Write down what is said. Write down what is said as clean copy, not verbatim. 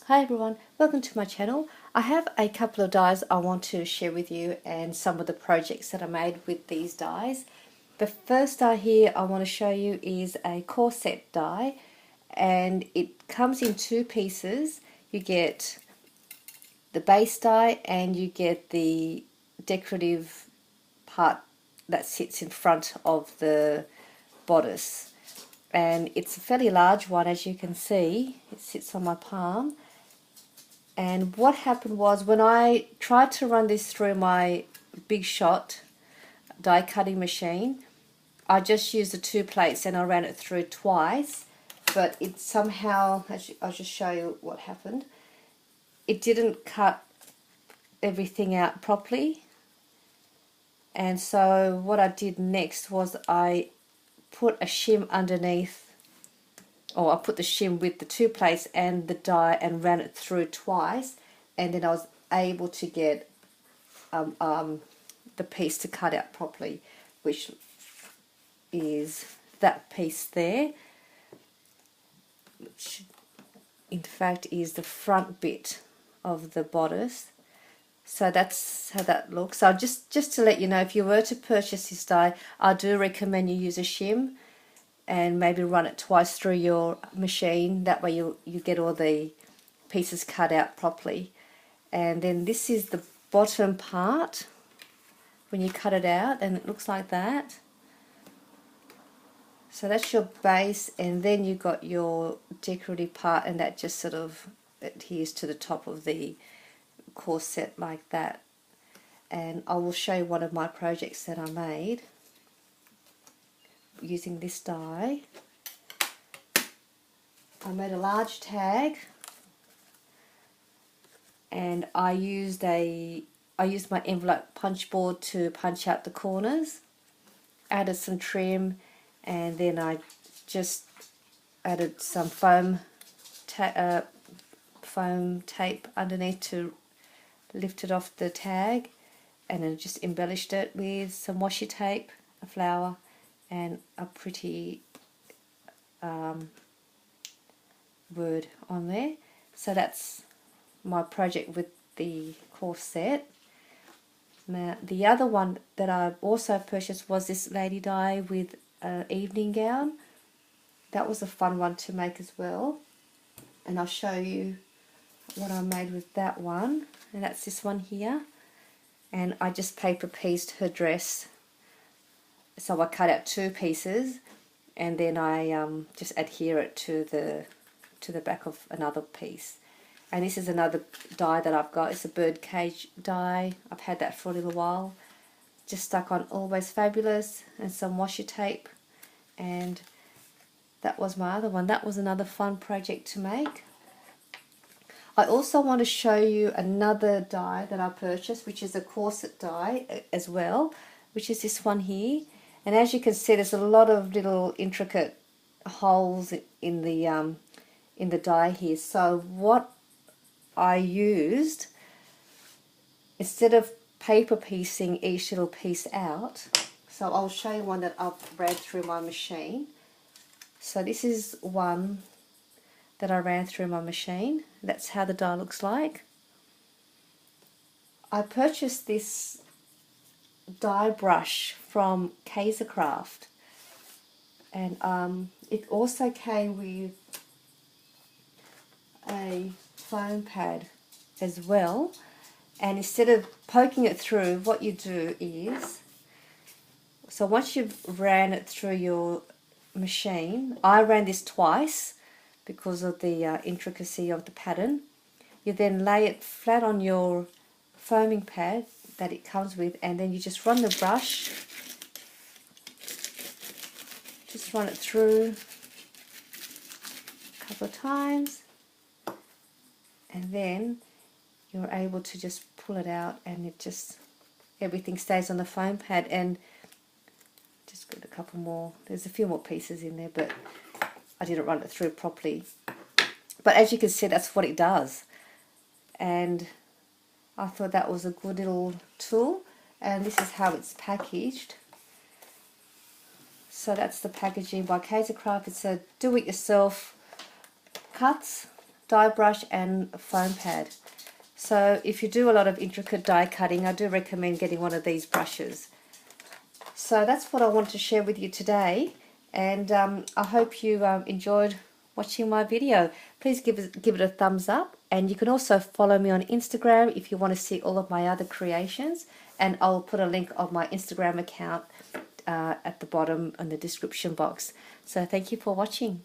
Hi everyone, welcome to my channel. I have a couple of dies I want to share with you and some of the projects that I made with these dies. The first die here I want to show you is a corset die, and it comes in two pieces. You get the base die and you get the decorative part that sits in front of the bodice, and it's a fairly large one. As you can see, it sits on my palm. And what happened was, when I tried to run this through my Big Shot die cutting machine, I just used the two plates and I ran it through twice, but it somehow, I'll just show you what happened. It didn't cut everything out properly, and so what I did next was I put a shim underneath, or I put the shim with the two plates and the die and ran it through twice, and then I was able to get the piece to cut out properly, which is that piece there, which in fact is the front bit of the bodice. So that's how that looks. So just to let you know, if you were to purchase this die, I do recommend you use a shim and maybe run it twice through your machine. That way you get all the pieces cut out properly. And then this is the bottom part when you cut it out, and it looks like that. So that's your base, and then you got your decorative part, and that just sort of adheres to the top of the corset like that. And I will show you one of my projects that I made using this die. I made a large tag, and I used my envelope punch board to punch out the corners, added some trim, and then I just added some foam tape underneath to lift it off the tag, and then just embellished it with some washi tape, a flower, and a pretty word on there. So that's my project with the corset. Now the other one that I also purchased was this lady die with an evening gown. That was a fun one to make as well, and I'll show you what I made with that one. And that's this one here, and I just paper pieced her dress. So I cut out two pieces, and then I just adhere it to the back of another piece. And this is another die that I've got. It's a bird cage die. I've had that for a little while. Just stuck on Always Fabulous and some washi tape, and that was my other one. That was another fun project to make. I also want to show you another die that I purchased, which is a corset die as well, which is this one here. And as you can see, there's a lot of little intricate holes in the die here. So what I used, instead of paper piecing each little piece out, so I'll show you one that I've ran through my machine. So this is one that I ran through my machine. That's how the die looks like. I purchased this die brush from Craft, and it also came with a foam pad as well. And instead of poking it through, what you do is, so once you've ran it through your machine, I ran this twice because of the intricacy of the pattern. You then lay it flat on your foaming pad that it comes with, and then you just run the brush, just run it through a couple of times, and then you're able to just pull it out, and it just, everything stays on the foam pad. And just got a couple more, there's a few more pieces in there, but I didn't run it through properly. But as you can see, that's what it does, and I thought that was a good little tool. And this is how it's packaged. So that's the packaging by Craft. It's a do-it-yourself cuts die brush and foam pad. So if you do a lot of intricate die cutting, I do recommend getting one of these brushes. So that's what I want to share with you today, and I hope you enjoyed watching my video. Please give it a thumbs up, and you can also follow me on Instagram if you want to see all of my other creations, and I'll put a link of my Instagram account at the bottom in the description box. So thank you for watching.